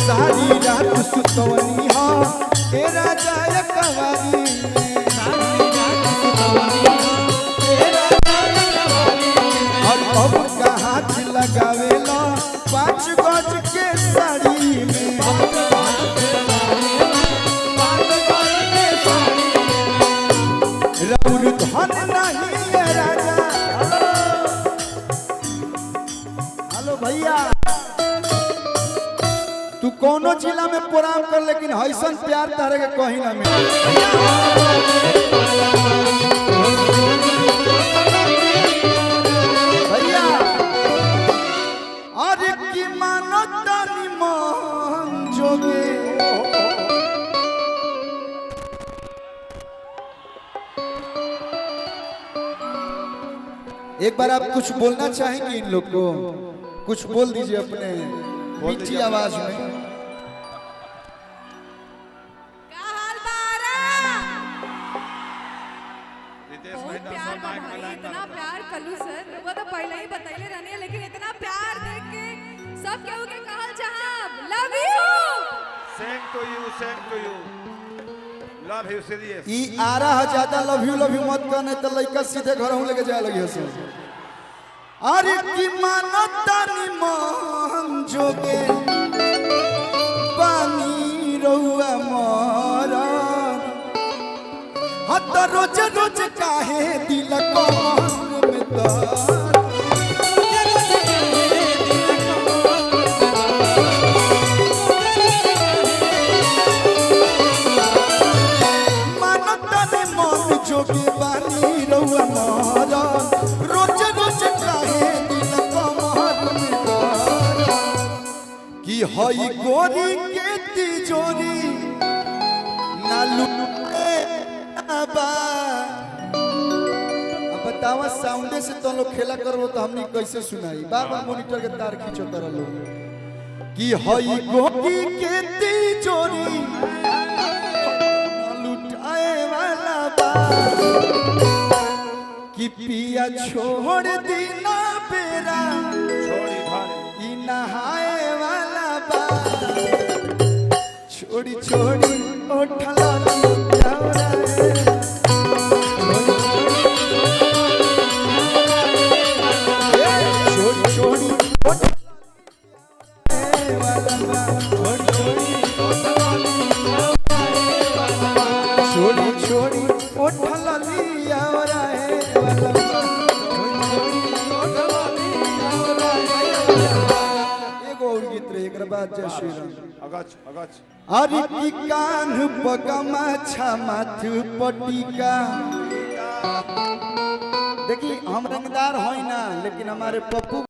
सारी रात सुतवनी हा ए राजा कवारी और अब का हाथ लगावेला 5 गज के साड़ी में रौर धन नहीं है राजा। हेलो भैया तू कोनो जिला में प्रोग्राम कर लेकिन ऐसा प्यार तारे के कहीं ना मिले भैया। अरे की मानो तानी मन जोगे एक बार आप कुछ बोलना चाहेंगे इन लोग को, कुछ बोल दीजिए अपने मीठी आवाज में। इतना प्यार कलू सर वो तो पहले ही बताइले रहनी है, लेकिन इतना प्यार देख के सब केहू के कहल चाहब love you. Same to you love you serious. ई आ रहा ज्यादा लव यू मत करने तो लड़का सीधे घर हूं लेके जाए लगी हसे। अरे की मानो तानी मन जोगे पानी रहुआ मोरा हत रोज रोज काहे दिल को में तार मानो तानी मन जोगे पानी रहुआ मोरा रोज रोज काहे दिल को में तार की हई गोरी के तिजोरी नालू अब बतावा साउंडे से तो लोग खेला करो तो हमनी कैसे सुनाई। बार बार मॉनिटर के तार खींचो कर लो कि हई गोरी के तिजोरी लुटाए वाला बा कि पिया छोड़ दीना बेरा छोड़ी धारे ई नहाए वाला बा छोड़ी छोड़ी उठला छोड़ी उठला लिया एगो और गीत रहे एक बाद जय श्री राम। अगच अरे की कान पगमा छा माथ पटिका देखी हम रंगदार होई ना लेकिन हमारे पप्पू